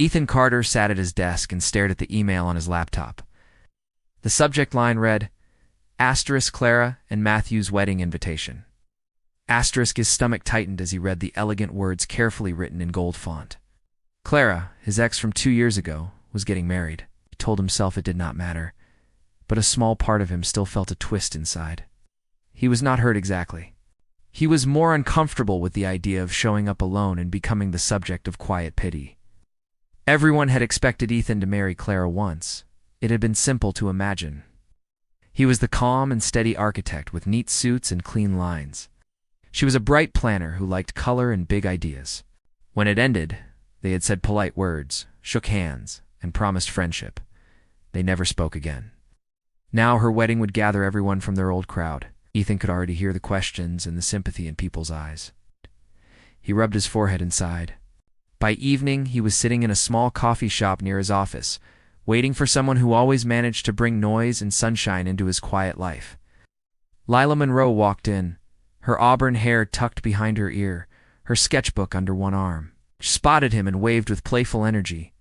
Ethan Carter sat at his desk and stared at the email on his laptop. The subject line read, Asterisk Clara and Matthew's wedding invitation. Asterisk, his stomach tightened as he read the elegant words carefully written in gold font. Clara, his ex from 2 years ago, was getting married. He told himself it did not matter, but a small part of him still felt a twist inside. He was not hurt exactly. He was more uncomfortable with the idea of showing up alone and becoming the subject of quiet pity. Everyone had expected Ethan to marry Clara once. It had been simple to imagine. He was the calm and steady architect with neat suits and clean lines. She was a bright planner who liked color and big ideas. When it ended, they had said polite words, shook hands, and promised friendship. They never spoke again. Now her wedding would gather everyone from their old crowd. Ethan could already hear the questions and the sympathy in people's eyes. He rubbed his forehead and sighed. By evening, he was sitting in a small coffee shop near his office, waiting for someone who always managed to bring noise and sunshine into his quiet life. Lila Monroe walked in, her auburn hair tucked behind her ear, her sketchbook under one arm. She spotted him and waved with playful energy.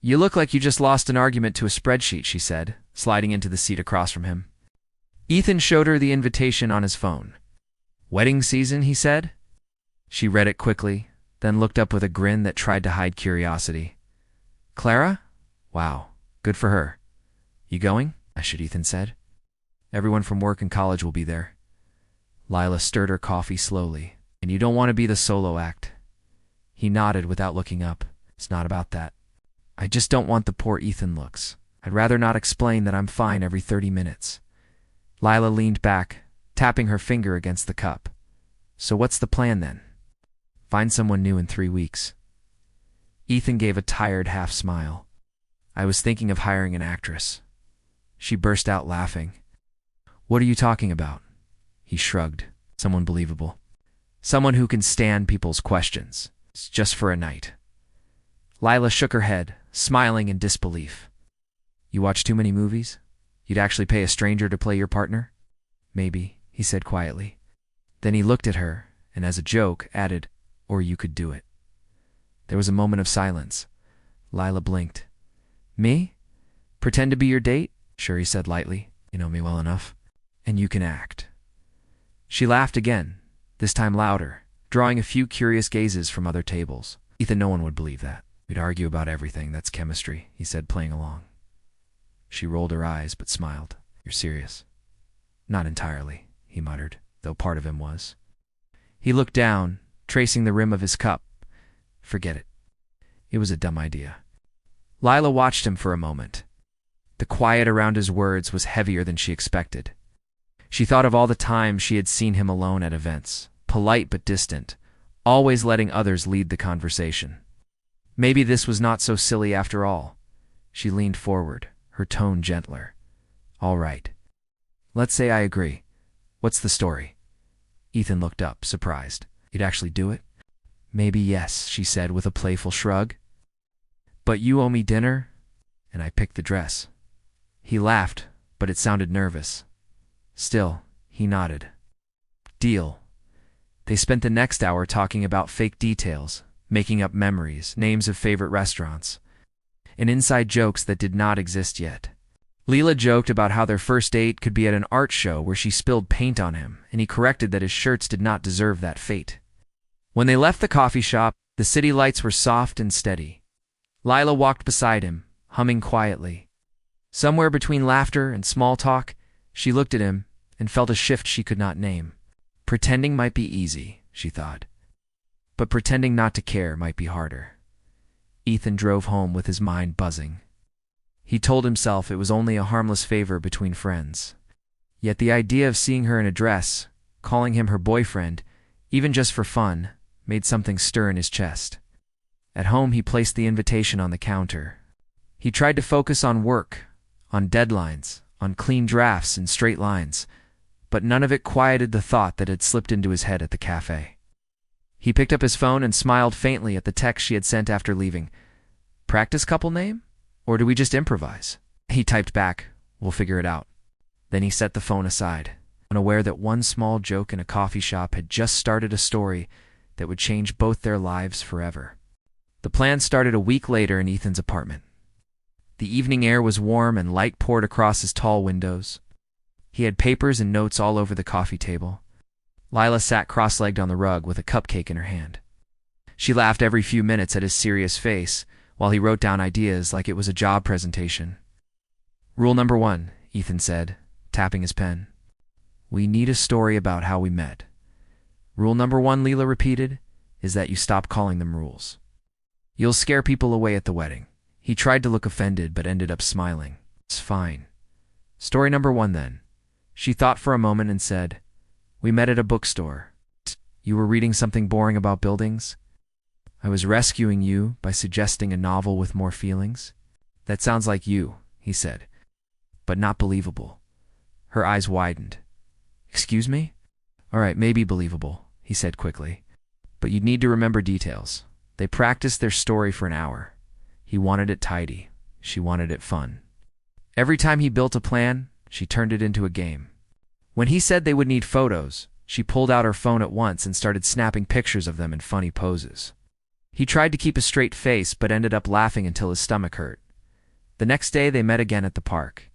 "You look like you just lost an argument to a spreadsheet," she said, sliding into the seat across from him. Ethan showed her the invitation on his phone. "Wedding season," he said. She read it quickly, then looked up with a grin that tried to hide curiosity. "Clara? Wow, good for her. You going?" Ethan said. "Everyone from work and college will be there." Lila stirred her coffee slowly. "And you don't want to be the solo act." He nodded without looking up. "It's not about that. I just don't want the poor Ethan looks. I'd rather not explain that I'm fine every 30 minutes. Lila leaned back, tapping her finger against the cup. "So what's the plan then?" "Find someone new in 3 weeks." Ethan gave a tired half smile. "I was thinking of hiring an actress." She burst out laughing. "What are you talking about?" He shrugged. "Someone believable. Someone who can stand people's questions. It's just for a night." Lila shook her head, smiling in disbelief. "You watch too many movies? You'd actually pay a stranger to play your partner?" "Maybe," he said quietly. Then he looked at her, and as a joke, added, "Or you could do it." There was a moment of silence. Lila blinked. "Me? Pretend to be your date?" "Sure," he said lightly. "You know me well enough. And you can act." She laughed again, this time louder, drawing a few curious gazes from other tables. "Ethan, no one would believe that. We'd argue about everything. That's chemistry," he said, playing along. She rolled her eyes, but smiled. "You're serious?" "Not entirely," he muttered, though part of him was. He looked down, tracing the rim of his cup. "Forget it. It was a dumb idea." Lila watched him for a moment. The quiet around his words was heavier than she expected. She thought of all the times she had seen him alone at events, polite but distant, always letting others lead the conversation. Maybe this was not so silly after all. She leaned forward, her tone gentler. "All right. Let's say I agree. What's the story?" Ethan looked up, surprised. "You'd actually do it?" "Maybe yes," she said with a playful shrug. "But you owe me dinner, and I picked the dress." He laughed, but it sounded nervous. Still, he nodded. "Deal." They spent the next hour talking about fake details, making up memories, names of favorite restaurants, and inside jokes that did not exist yet. Lila joked about how their first date could be at an art show where she spilled paint on him, and he corrected that his shirts did not deserve that fate. When they left the coffee shop, the city lights were soft and steady. Lila walked beside him, humming quietly. Somewhere between laughter and small talk, she looked at him and felt a shift she could not name. Pretending might be easy, she thought, but pretending not to care might be harder. Ethan drove home with his mind buzzing. He told himself it was only a harmless favor between friends. Yet the idea of seeing her in a dress, calling him her boyfriend, even just for fun, made something stir in his chest. At home, he placed the invitation on the counter. He tried to focus on work, on deadlines, on clean drafts and straight lines, but none of it quieted the thought that had slipped into his head at the cafe. He picked up his phone and smiled faintly at the text she had sent after leaving. "Practice couple name? Or do we just improvise?" He typed back, "We'll figure it out." Then he set the phone aside, unaware that one small joke in a coffee shop had just started a story that would change both their lives forever. The plan started a week later in Ethan's apartment. The evening air was warm and light poured across his tall windows. He had papers and notes all over the coffee table. Lila sat cross-legged on the rug with a cupcake in her hand. She laughed every few minutes at his serious face while he wrote down ideas like it was a job presentation. Rule number 1, Ethan said, tapping his pen. We need a story about how we met. Rule number 1, Lila repeated, is that you stop calling them rules. You'll scare people away at the wedding. He tried to look offended but ended up smiling. It's fine. Story number 1 then. She thought for a moment and said, we met at a bookstore. You were reading something boring about buildings? I was rescuing you by suggesting a novel with more feelings. That sounds like you, he said, but not believable. Her eyes widened. Excuse me? All right, maybe believable, he said quickly. But you'd need to remember details. They practiced their story for an hour. He wanted it tidy. She wanted it fun. Every time he built a plan, she turned it into a game. When he said they would need photos, she pulled out her phone at once and started snapping pictures of them in funny poses. He tried to keep a straight face but ended up laughing until his stomach hurt. The next day they met again at the park.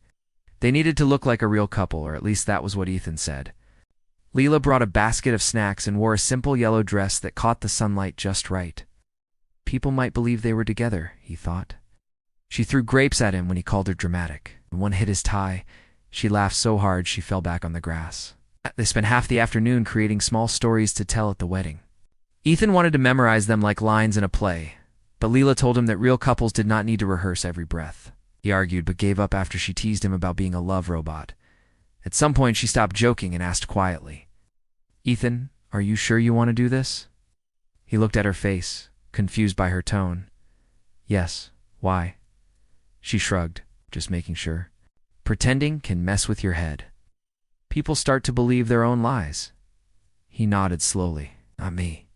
They needed to look like a real couple, or at least that was what Ethan said. Lila brought a basket of snacks and wore a simple yellow dress that caught the sunlight just right. People might believe they were together, he thought. She threw grapes at him when he called her dramatic. When one hit his tie, she laughed so hard she fell back on the grass. They spent half the afternoon creating small stories to tell at the wedding. Ethan wanted to memorize them like lines in a play, but Lila told him that real couples did not need to rehearse every breath. He argued but gave up after she teased him about being a love robot. At some point she stopped joking and asked quietly, Ethan, are you sure you want to do this? He looked at her face, confused by her tone. Yes, why? She shrugged, just making sure. Pretending can mess with your head. People start to believe their own lies. He nodded slowly. Not me.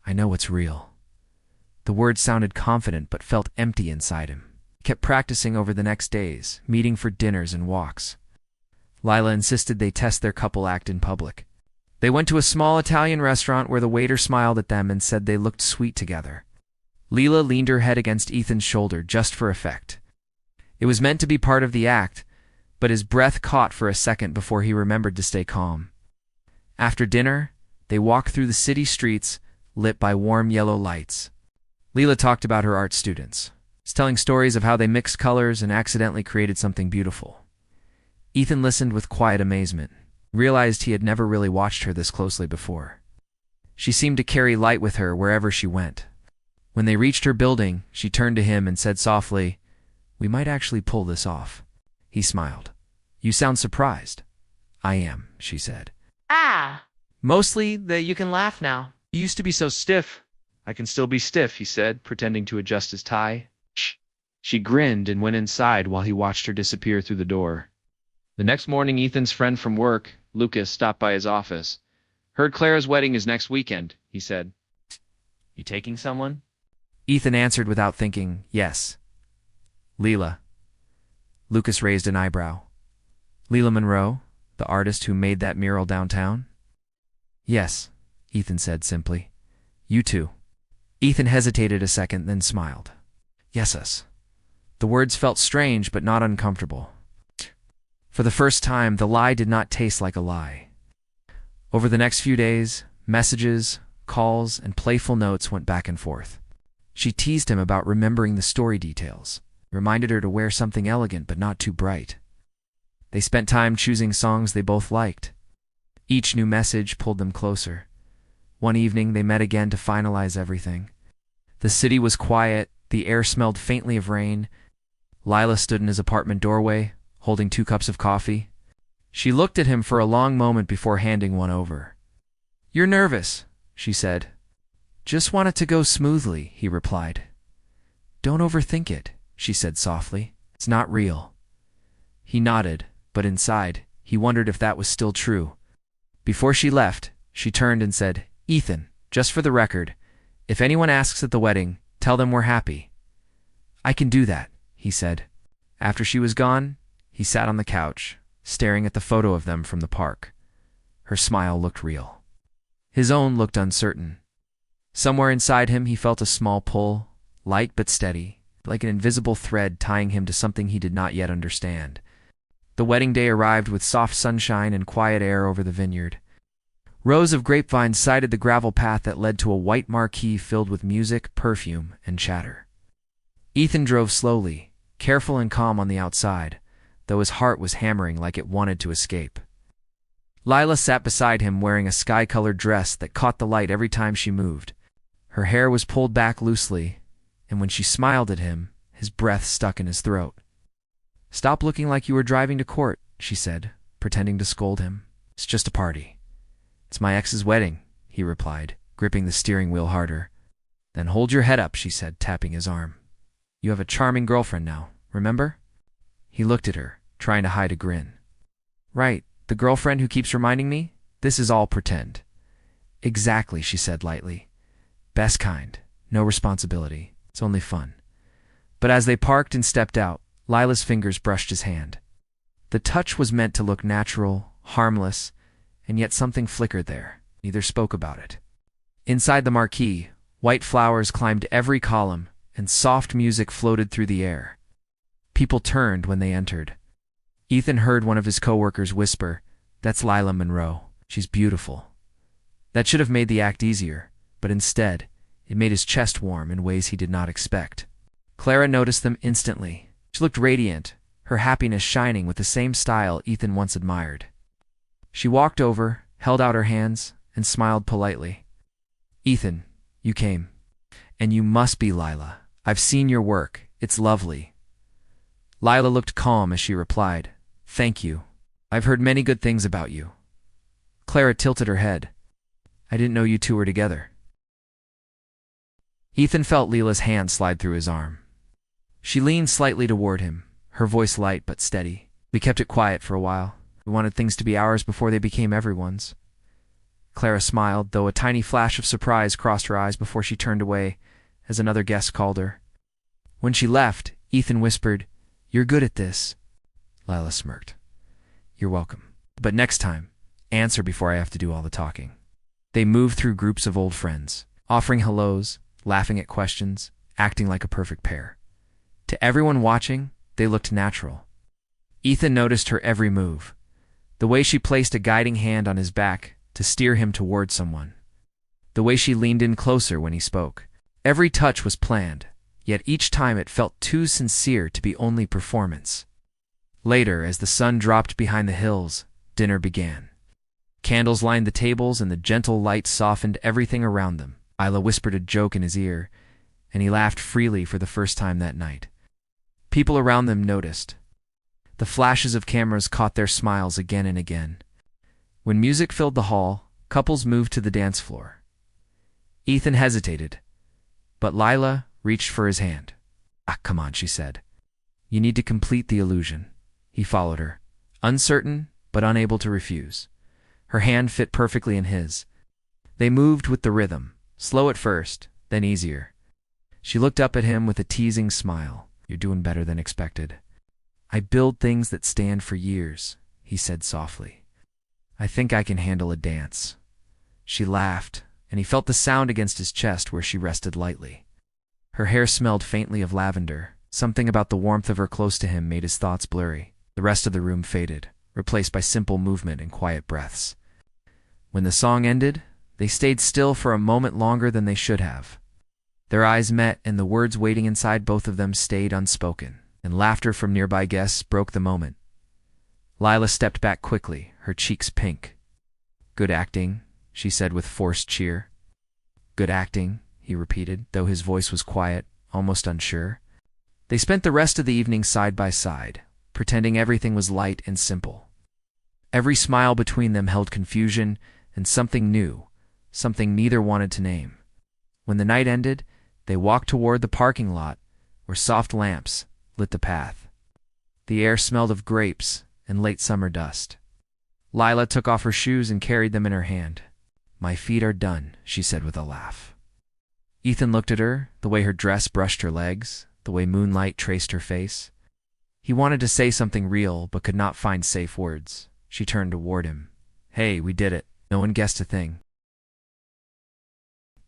I know what's real. The words sounded confident but felt empty inside him. He kept practicing over the next days, meeting for dinners and walks. Lila insisted they test their couple act in public. They went to a small Italian restaurant where the waiter smiled at them and said they looked sweet together. Lila leaned her head against Ethan's shoulder just for effect. It was meant to be part of the act, but his breath caught for a second before he remembered to stay calm. After dinner, they walked through the city streets, lit by warm yellow lights. Lila talked about her art students, telling stories of how they mixed colors and accidentally created something beautiful. Ethan listened with quiet amazement, realized he had never really watched her this closely before. She seemed to carry light with her wherever she went. When they reached her building, she turned to him and said softly, we might actually pull this off. He smiled. You sound surprised. I am, she said. Ah! Mostly that you can laugh now. You used to be so stiff. I can still be stiff, he said, pretending to adjust his tie. Shh. She grinned and went inside while he watched her disappear through the door. The next morning, Ethan's friend from work, Lucas, stopped by his office. Heard Clara's wedding is next weekend, he said. You taking someone? Ethan answered without thinking, yes. Lila. Lucas raised an eyebrow. Lila Monroe, the artist who made that mural downtown? Yes, Ethan said simply. You too. Ethan hesitated a second, then smiled. Yes, us. The words felt strange but not uncomfortable. For the first time, the lie did not taste like a lie. Over the next few days, messages, calls, and playful notes went back and forth. She teased him about remembering the story details, reminded her to wear something elegant but not too bright. They spent time choosing songs they both liked. Each new message pulled them closer. One evening, they met again to finalize everything. The city was quiet, the air smelled faintly of rain. Lila stood in his apartment doorway, holding 2 cups of coffee. She looked at him for a long moment before handing one over. You're nervous, she said. Just want it to go smoothly, he replied. Don't overthink it, she said softly. It's not real. He nodded, but inside, he wondered if that was still true. Before she left, she turned and said, Ethan, just for the record, if anyone asks at the wedding, tell them we're happy. I can do that, he said. After she was gone, he sat on the couch, staring at the photo of them from the park. Her smile looked real. His own looked uncertain. Somewhere inside him he felt a small pull, light but steady, like an invisible thread tying him to something he did not yet understand. The wedding day arrived with soft sunshine and quiet air over the vineyard. Rows of grapevines sided the gravel path that led to a white marquee filled with music, perfume, and chatter. Ethan drove slowly, careful and calm on the outside, though his heart was hammering like it wanted to escape. Lila sat beside him wearing a sky-colored dress that caught the light every time she moved. Her hair was pulled back loosely, and when she smiled at him, his breath stuck in his throat. "Stop looking like you were driving to court," she said, pretending to scold him. "It's just a party." "It's my ex's wedding," he replied, gripping the steering wheel harder. "Then hold your head up," she said, tapping his arm. "You have a charming girlfriend now, remember?" He looked at her, trying to hide a grin. "Right, the girlfriend who keeps reminding me? This is all pretend." "Exactly," she said lightly. "Best kind, no responsibility, it's only fun." But as they parked and stepped out, Lila's fingers brushed his hand. The touch was meant to look natural, harmless, and yet something flickered there. Neither spoke about it. Inside the marquee, white flowers climbed every column, and soft music floated through the air. People turned when they entered. Ethan heard one of his coworkers whisper, "That's Lila Monroe. She's beautiful." That should have made the act easier, but instead, it made his chest warm in ways he did not expect. Clara noticed them instantly. She looked radiant, her happiness shining with the same style Ethan once admired. She walked over, held out her hands, and smiled politely. "Ethan, you came. And you must be Lila. I've seen your work. It's lovely." Lila looked calm as she replied, "Thank you. I've heard many good things about you." Clara tilted her head. "I didn't know you two were together." Ethan felt Lila's hand slide through his arm. She leaned slightly toward him, her voice light but steady. "We kept it quiet for a while. We wanted things to be ours before they became everyone's." Clara smiled, though a tiny flash of surprise crossed her eyes before she turned away as another guest called her. When she left, Ethan whispered, "You're good at this." Lila smirked. "You're welcome. But next time, answer before I have to do all the talking." They moved through groups of old friends, offering hellos, laughing at questions, acting like a perfect pair. To everyone watching, they looked natural. Ethan noticed her every move, the way she placed a guiding hand on his back to steer him toward someone, the way she leaned in closer when he spoke. Every touch was planned, yet each time it felt too sincere to be only performance. Later, as the sun dropped behind the hills, dinner began. Candles lined the tables and the gentle light softened everything around them. Lila whispered a joke in his ear, and he laughed freely for the first time that night. People around them noticed. The flashes of cameras caught their smiles again and again. When music filled the hall, couples moved to the dance floor. Ethan hesitated, but Lila reached for his hand. "Ah, come on," she said. "You need to complete the illusion." He followed her, uncertain but unable to refuse. Her hand fit perfectly in his. They moved with the rhythm, slow at first, then easier. She looked up at him with a teasing smile. "You're doing better than expected." "I build things that stand for years," he said softly. "I think I can handle a dance." She laughed, and he felt the sound against his chest where she rested lightly. Her hair smelled faintly of lavender. Something about the warmth of her close to him made his thoughts blurry. The rest of the room faded, replaced by simple movement and quiet breaths. When the song ended, they stayed still for a moment longer than they should have. Their eyes met, and the words waiting inside both of them stayed unspoken, and laughter from nearby guests broke the moment. Lila stepped back quickly, her cheeks pink. "Good acting," she said with forced cheer. "Good acting," he repeated, though his voice was quiet, almost unsure. They spent the rest of the evening side by side, pretending everything was light and simple. Every smile between them held confusion and something new, something neither wanted to name. When the night ended, they walked toward the parking lot, where soft lamps lit the path. The air smelled of grapes and late summer dust. Lila took off her shoes and carried them in her hand. "My feet are done," she said with a laugh. Ethan looked at her, the way her dress brushed her legs, the way moonlight traced her face. He wanted to say something real, but could not find safe words. She turned toward him. "Hey, we did it. No one guessed a thing."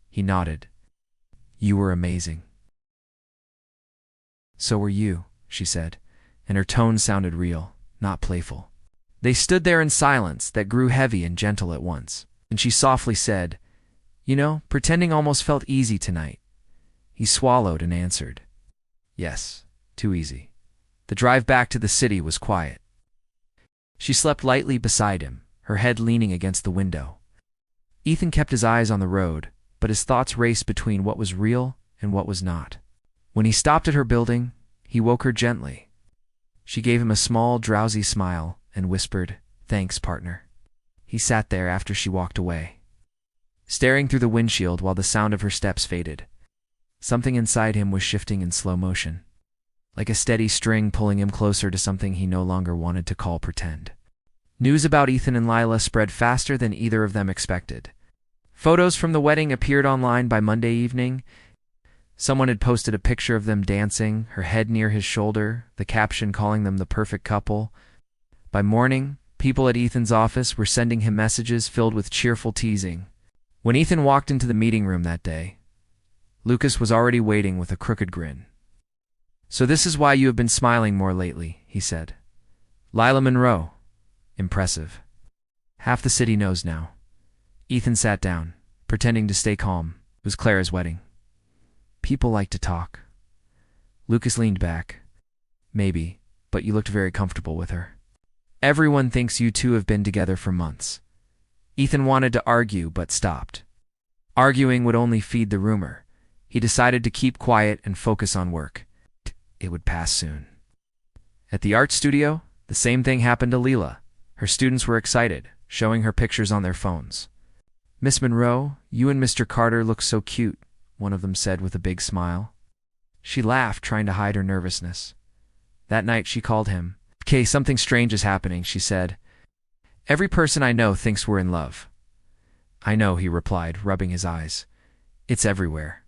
He nodded. "You were amazing." "So were you," she said, and her tone sounded real, not playful. They stood there in silence that grew heavy and gentle at once, and she softly said, "You know, pretending almost felt easy tonight." He swallowed and answered, "Yes, too easy." The drive back to the city was quiet. She slept lightly beside him, her head leaning against the window. Ethan kept his eyes on the road, but his thoughts raced between what was real and what was not. When he stopped at her building, he woke her gently. She gave him a small, drowsy smile and whispered, "Thanks, partner." He sat there after she walked away, staring through the windshield while the sound of her steps faded. Something inside him was shifting in slow motion, like a steady string pulling him closer to something he no longer wanted to call pretend. News about Ethan and Lila spread faster than either of them expected. Photos from the wedding appeared online by Monday evening. Someone had posted a picture of them dancing, her head near his shoulder, the caption calling them the perfect couple. By morning, people at Ethan's office were sending him messages filled with cheerful teasing. When Ethan walked into the meeting room that day, Lucas was already waiting with a crooked grin. "So this is why you have been smiling more lately," he said. "Lila Monroe. Impressive. Half the city knows now." Ethan sat down, pretending to stay calm. It was Clara's wedding. "People like to talk." Lucas leaned back. "Maybe, but you looked very comfortable with her." "Everyone thinks you two have been together for months." Ethan wanted to argue, but stopped. Arguing would only feed the rumor. He decided to keep quiet and focus on work. It would pass soon. At the art studio, the same thing happened to Lila. Her students were excited, showing her pictures on their phones. "Miss Monroe, you and Mr. Carter look so cute," one of them said with a big smile. She laughed, trying to hide her nervousness. That night she called him. "Okay, something strange is happening," she said. "Every person I know thinks we're in love." "I know," he replied, rubbing his eyes. "It's everywhere.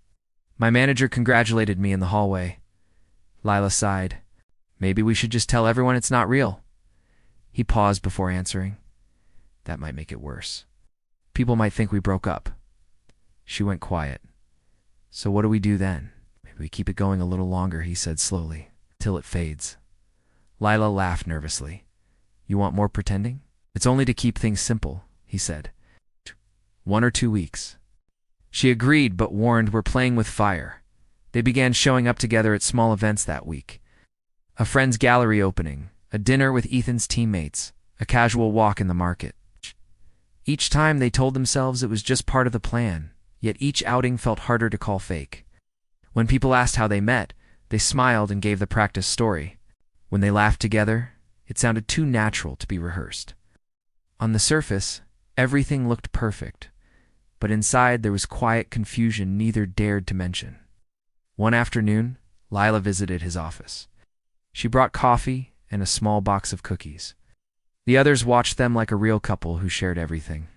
My manager congratulated me in the hallway." Lila sighed. "Maybe we should just tell everyone it's not real." He paused before answering. "That might make it worse. People might think we broke up." She went quiet. "So what do we do then?" "Maybe we keep it going a little longer," he said slowly, "till it fades." Lila laughed nervously. "You want more pretending?" "It's only to keep things simple," he said. 1 or 2 weeks." She agreed, but warned, "We're playing with fire." They began showing up together at small events that week. A friend's gallery opening, a dinner with Ethan's teammates, a casual walk in the market. Each time they told themselves it was just part of the plan, yet each outing felt harder to call fake. When people asked how they met, they smiled and gave the practice story. When they laughed together, it sounded too natural to be rehearsed. On the surface, everything looked perfect, but inside there was quiet confusion neither dared to mention. One afternoon, Lila visited his office. She brought coffee and a small box of cookies. The others watched them like a real couple who shared everything.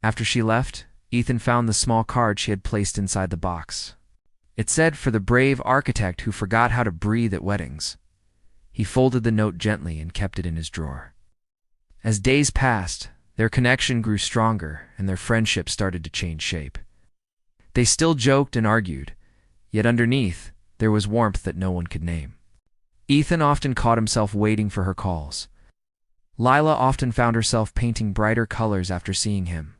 After she left, Ethan found the small card she had placed inside the box. It said, "For the brave architect who forgot how to breathe at weddings." He folded the note gently and kept it in his drawer. As days passed, their connection grew stronger and their friendship started to change shape. They still joked and argued, yet underneath, there was warmth that no one could name. Ethan often caught himself waiting for her calls. Lila often found herself painting brighter colors after seeing him.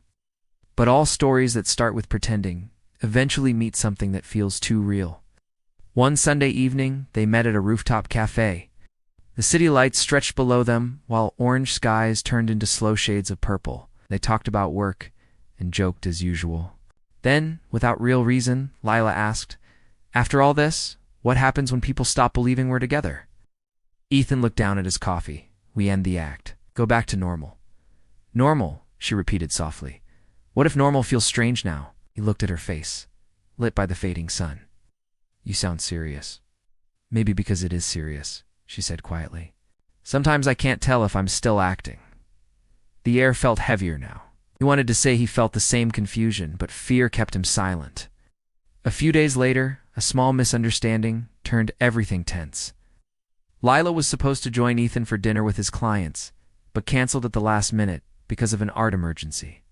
But all stories that start with pretending eventually meet something that feels too real. One Sunday evening, they met at a rooftop cafe. The city lights stretched below them, while orange skies turned into slow shades of purple. They talked about work and joked as usual. Then, without real reason, Lila asked, "After all this, what happens when people stop believing we're together?" Ethan looked down at his coffee. "We end the act. Go back to normal." "Normal," she repeated softly. "What if normal feels strange now?" He looked at her face, lit by the fading sun. "You sound serious." "Maybe because it is serious," she said quietly. "Sometimes I can't tell if I'm still acting." The air felt heavier now. He wanted to say he felt the same confusion, but fear kept him silent. A few days later, a small misunderstanding turned everything tense. Lila was supposed to join Ethan for dinner with his clients, but canceled at the last minute because of an art emergency.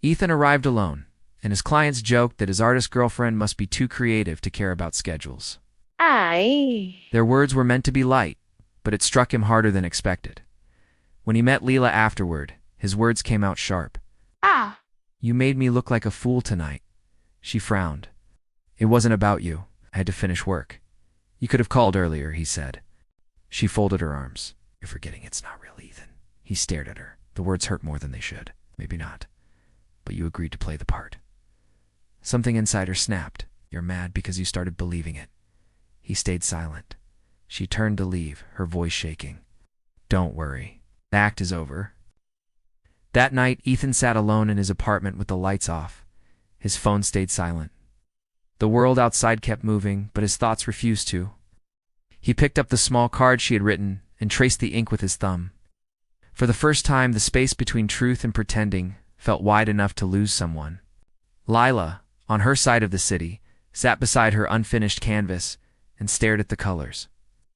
Ethan arrived alone, and his clients joked that his artist girlfriend must be too creative to care about schedules. Ay. Their words were meant to be light, but it struck him harder than expected. When he met Leela afterward, his words came out sharp. Ah. You made me look like a fool tonight. She frowned. It wasn't about you. I had to finish work. You could have called earlier, he said. She folded her arms. You're forgetting it's not real, Ethan. He stared at her. The words hurt more than they should. Maybe not. But you agreed to play the part. Something inside her snapped. You're mad because you started believing it. He stayed silent. She turned to leave, her voice shaking. Don't worry. The act is over. That night, Ethan sat alone in his apartment with the lights off. His phone stayed silent. The world outside kept moving, but his thoughts refused to. He picked up the small card she had written and traced the ink with his thumb. For the first time, the space between truth and pretending felt wide enough to lose someone. Lila, on her side of the city, sat beside her unfinished canvas and stared at the colors.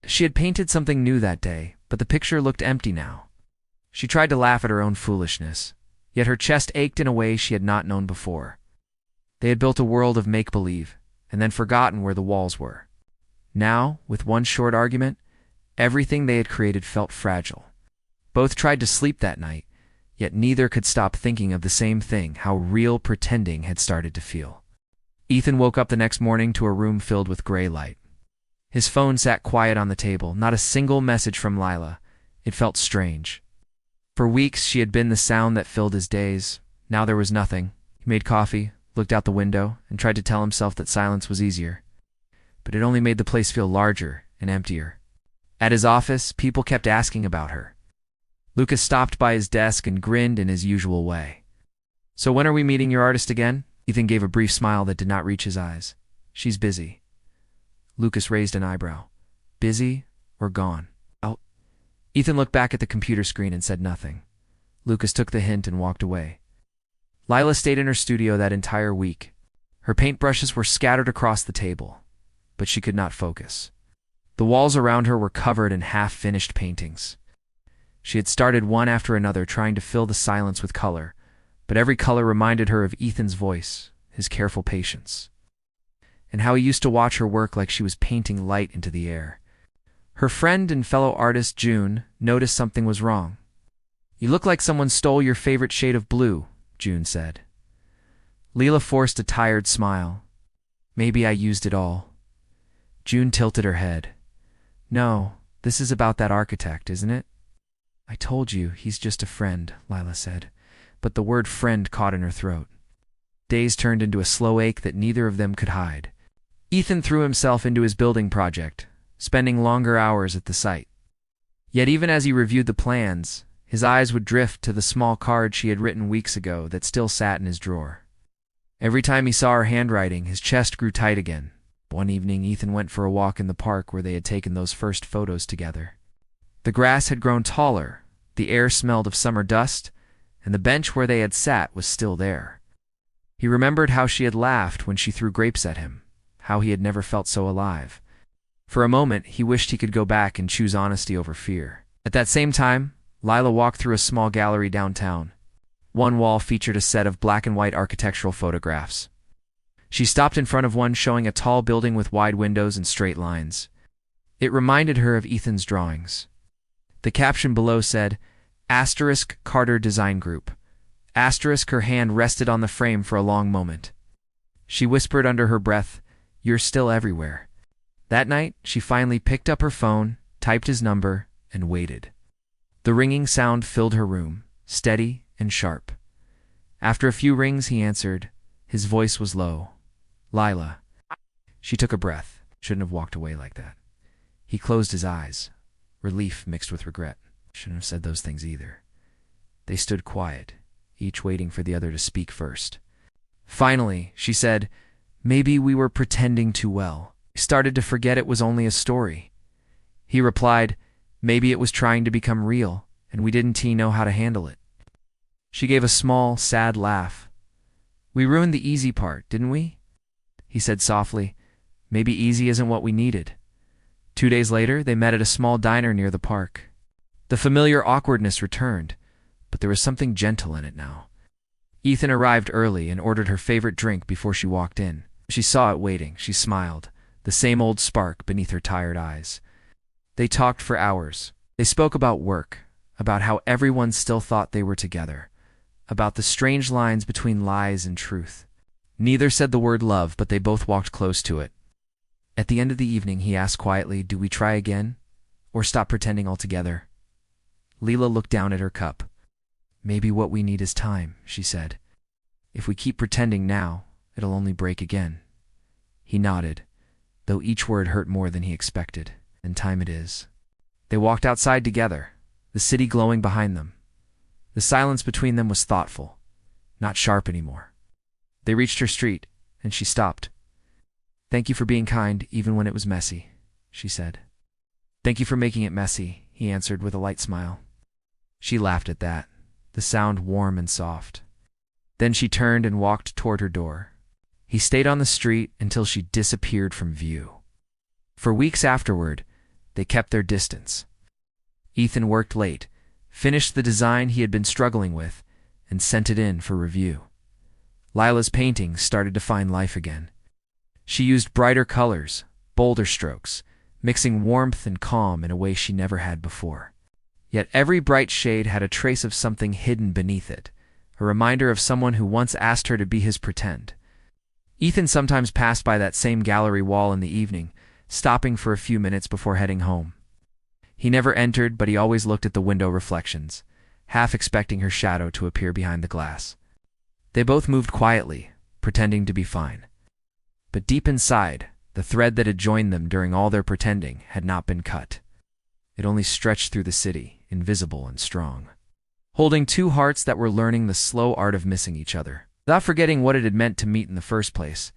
She had painted something new that day, but the picture looked empty now. She tried to laugh at her own foolishness, yet her chest ached in a way she had not known before. They had built a world of make-believe, and then forgotten where the walls were. Now, with one short argument, everything they had created felt fragile. Both tried to sleep that night, yet neither could stop thinking of the same thing, how real pretending had started to feel. Ethan woke up the next morning to a room filled with gray light. His phone sat quiet on the table, not a single message from Lila. It felt strange. For weeks she had been the sound that filled his days. Now there was nothing. He made coffee, looked out the window, and tried to tell himself that silence was easier. But it only made the place feel larger and emptier. At his office, people kept asking about her. Lucas stopped by his desk and grinned in his usual way. So when are we meeting your artist again? Ethan gave a brief smile that did not reach his eyes. She's busy. Lucas raised an eyebrow. Busy or gone? Oh. Ethan looked back at the computer screen and said nothing. Lucas took the hint and walked away. Lila stayed in her studio that entire week. Her paintbrushes were scattered across the table, but she could not focus. The walls around her were covered in half-finished paintings. She had started one after another trying to fill the silence with color, but every color reminded her of Ethan's voice, his careful patience, and how he used to watch her work like she was painting light into the air. Her friend and fellow artist June noticed something was wrong. You look like someone stole your favorite shade of blue, June said. Leela forced a tired smile. Maybe I used it all. June tilted her head. No, this is about that architect, isn't it? I told you, he's just a friend, Lila said, but the word friend caught in her throat. Days turned into a slow ache that neither of them could hide. Ethan threw himself into his building project, spending longer hours at the site. Yet even as he reviewed the plans, his eyes would drift to the small card she had written weeks ago that still sat in his drawer. Every time he saw her handwriting, his chest grew tight again. One evening, Ethan went for a walk in the park where they had taken those first photos together. The grass had grown taller, the air smelled of summer dust, and the bench where they had sat was still there. He remembered how she had laughed when she threw grapes at him, how he had never felt so alive. For a moment, he wished he could go back and choose honesty over fear. At that same time, Lila walked through a small gallery downtown. One wall featured a set of black and white architectural photographs. She stopped in front of one showing a tall building with wide windows and straight lines. It reminded her of Ethan's drawings. The caption below said, Asterisk Carter Design Group. Asterisk, her hand rested on the frame for a long moment. She whispered under her breath, You're still everywhere. That night, she finally picked up her phone, typed his number, and waited. The ringing sound filled her room, steady and sharp. After a few rings, he answered. His voice was low. Lila. She took a breath. Shouldn't have walked away like that. He closed his eyes. Relief mixed with regret. Shouldn't have said those things either. They stood quiet, each waiting for the other to speak first. Finally, she said, Maybe we were pretending too well. We started to forget it was only a story. He replied, Maybe it was trying to become real, and we didn't know how to handle it. She gave a small, sad laugh. We ruined the easy part, didn't we? He said softly, Maybe easy isn't what we needed. 2 days later, they met at a small diner near the park. The familiar awkwardness returned, but there was something gentle in it now. Ethan arrived early and ordered her favorite drink before she walked in. She saw it waiting. She smiled. the same old spark beneath her tired eyes. They talked for hours. They spoke about work, about how everyone still thought they were together, about the strange lines between lies and truth. Neither said the word love, but they both walked close to it. At the end of the evening, he asked quietly, "Do we try again? Or stop pretending altogether?" Leela looked down at her cup. "Maybe what we need is time," she said. "If we keep pretending now, it'll only break again." He nodded, though each word hurt more than he expected. "And time it is." They walked outside together, the city glowing behind them. The silence between them was thoughtful, not sharp anymore. They reached her street, and she stopped. "Thank you for being kind, even when it was messy," she said. "Thank you for making it messy," he answered with a light smile. She laughed at that, the sound warm and soft. Then she turned and walked toward her door. He stayed on the street until she disappeared from view. For weeks afterward, they kept their distance. Ethan worked late, finished the design he had been struggling with, and sent it in for review. Lila's paintings started to find life again. She used brighter colors, bolder strokes, mixing warmth and calm in a way she never had before. Yet every bright shade had a trace of something hidden beneath it, a reminder of someone who once asked her to be his pretend. Ethan sometimes passed by that same gallery wall in the evening, stopping for a few minutes before heading home. He never entered, but he always looked at the window reflections, half expecting her shadow to appear behind the glass. They both moved quietly, pretending to be fine. But deep inside, the thread that had joined them during all their pretending had not been cut. It only stretched through the city, invisible and strong, holding two hearts that were learning the slow art of missing each other, without forgetting what it had meant to meet in the first place.